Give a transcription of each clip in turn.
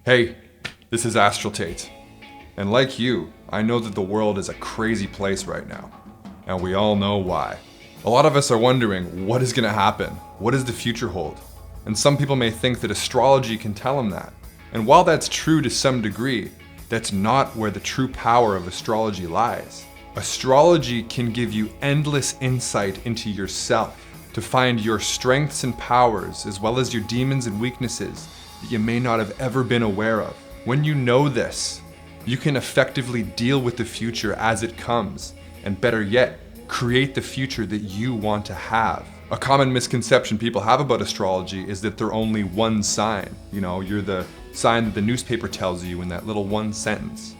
Hey, this is Astral Tate, and like you, I know that the world is a crazy place right now, and we all know why. A lot of us are wondering, what is going to happen? What does the future hold? And some people may think that astrology can tell them that. And while that's true to some degree, that's not where the true power of astrology lies. Astrology can give you endless insight into yourself, to find your strengths and powers, as well as your demons and weaknesses that you may not have ever been aware of. When you know this, you can effectively deal with the future as it comes, and better yet, create the future that you want to have. A common misconception people have about astrology is that they're only one sign. You know, you're the sign that the newspaper tells you in that little one sentence.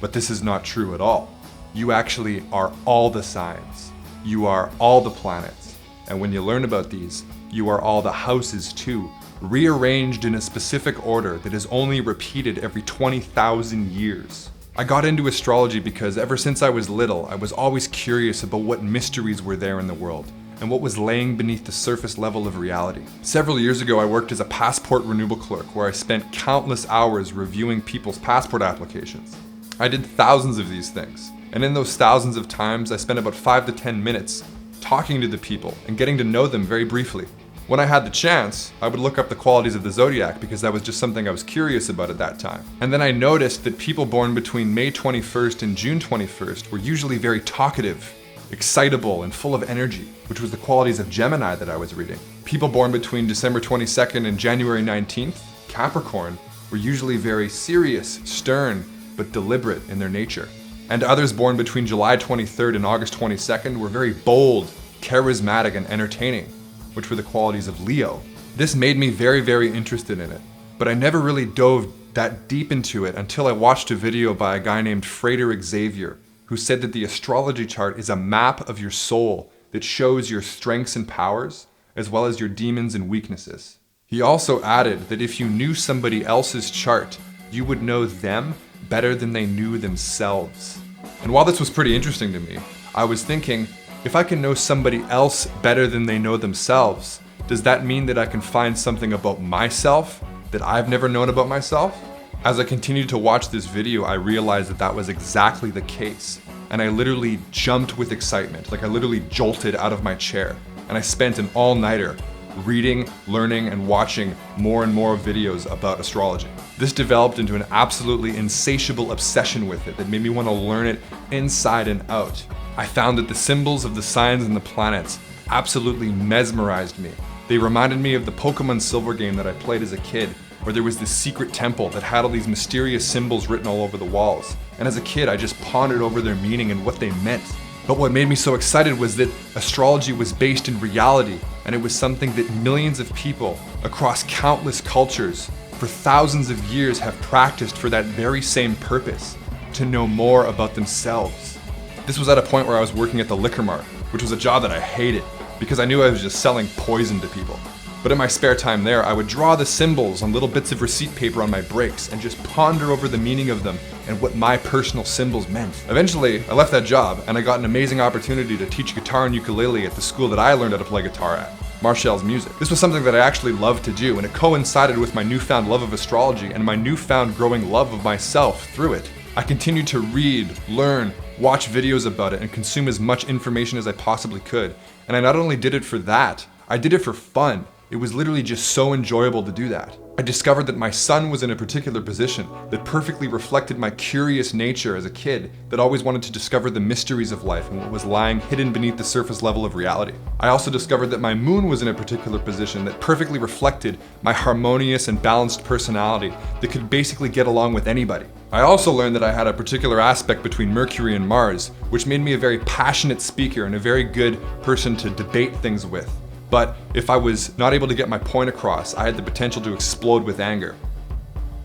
But this is not true at all. You actually are all the signs. You are all the planets. And when you learn about these, you are all the houses too, rearranged in a specific order that is only repeated every 20,000 years. I got into astrology because ever since I was little, I was always curious about what mysteries were there in the world and what was laying beneath the surface level of reality. Several years ago, I worked as a passport renewal clerk where I spent countless hours reviewing people's passport applications. I did thousands of these things, and in those thousands of times, I spent about 5 to 10 minutes talking to the people and getting to know them very briefly. When I had the chance, I would look up the qualities of the zodiac because that was just something I was curious about at that time. And then I noticed that people born between May 21st and June 21st were usually very talkative, excitable, and full of energy, which was the qualities of Gemini that I was reading. People born between December 22nd and January 19th, Capricorn, were usually very serious, stern, but deliberate in their nature. And others born between July 23rd and August 22nd were very bold, charismatic, and entertaining, which were the qualities of Leo. This made me very, very interested in it, but I never really dove that deep into it until I watched a video by a guy named Frater Xavier, who said that the astrology chart is a map of your soul that shows your strengths and powers, as well as your demons and weaknesses. He also added that if you knew somebody else's chart, you would know them better than they knew themselves. And while this was pretty interesting to me, I was thinking, if I can know somebody else better than they know themselves, does that mean that I can find something about myself that I've never known about myself? As I continued to watch this video, I realized that that was exactly the case. And I literally jumped with excitement, like I literally jolted out of my chair. And I spent an all-nighter reading, learning, and watching more and more videos about astrology. This developed into an absolutely insatiable obsession with it that made me want to learn it inside and out. I found that the symbols of the signs and the planets absolutely mesmerized me. They reminded me of the Pokemon Silver game that I played as a kid, where there was this secret temple that had all these mysterious symbols written all over the walls. And as a kid, I just pondered over their meaning and what they meant. But what made me so excited was that astrology was based in reality, and it was something that millions of people across countless cultures for thousands of years have practiced for that very same purpose, to know more about themselves. This was at a point where I was working at the liquor mart, which was a job that I hated because I knew I was just selling poison to people. But in my spare time there, I would draw the symbols on little bits of receipt paper on my breaks and just ponder over the meaning of them and what my personal symbols meant. Eventually, I left that job and I got an amazing opportunity to teach guitar and ukulele at the school that I learned how to play guitar at, Marshall's Music. This was something that I actually loved to do, and it coincided with my newfound love of astrology and my newfound growing love of myself through it. I continued to read, learn, watch videos about it, and consume as much information as I possibly could. And I not only did it for that, I did it for fun. It was literally just so enjoyable to do that. I discovered that my sun was in a particular position that perfectly reflected my curious nature as a kid that always wanted to discover the mysteries of life and what was lying hidden beneath the surface level of reality. I also discovered that my moon was in a particular position that perfectly reflected my harmonious and balanced personality that could basically get along with anybody. I also learned that I had a particular aspect between Mercury and Mars, which made me a very passionate speaker and a very good person to debate things with. But if I was not able to get my point across, I had the potential to explode with anger,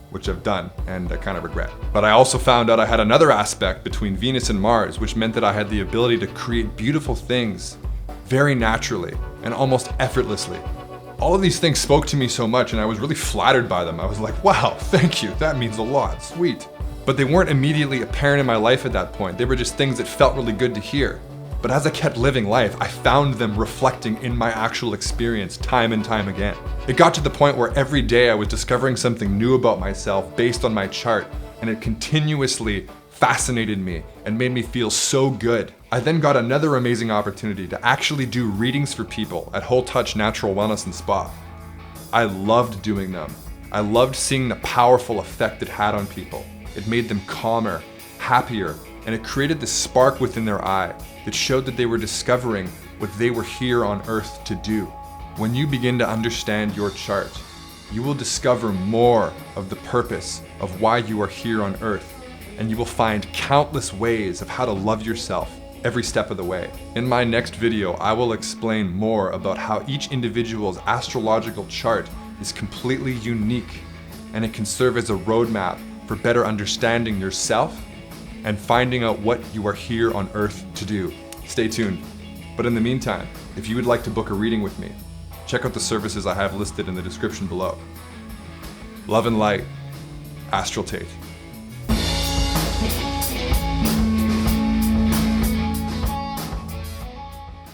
which I've done and I kind of regret. But I also found out I had another aspect between Venus and Mars, which meant that I had the ability to create beautiful things very naturally and almost effortlessly. All of these things spoke to me so much and I was really flattered by them. I was like, wow, thank you, that means a lot, sweet. But they weren't immediately apparent in my life at that point. They were just things that felt really good to hear. But as I kept living life, I found them reflecting in my actual experience time and time again. It got to the point where every day I was discovering something new about myself based on my chart, and it continuously fascinated me and made me feel so good. I then got another amazing opportunity to actually do readings for people at Whole Touch Natural Wellness and Spa. I loved doing them. I loved seeing the powerful effect it had on people. It made them calmer, happier, and it created this spark within their eye that showed that they were discovering what they were here on Earth to do. When you begin to understand your chart, you will discover more of the purpose of why you are here on Earth, and you will find countless ways of how to love yourself every step of the way. In my next video, I will explain more about how each individual's astrological chart is completely unique, and it can serve as a roadmap for better understanding yourself and finding out what you are here on Earth to do. Stay tuned. But in the meantime, if you would like to book a reading with me, check out the services I have listed in the description below. Love and light, Astral Tate.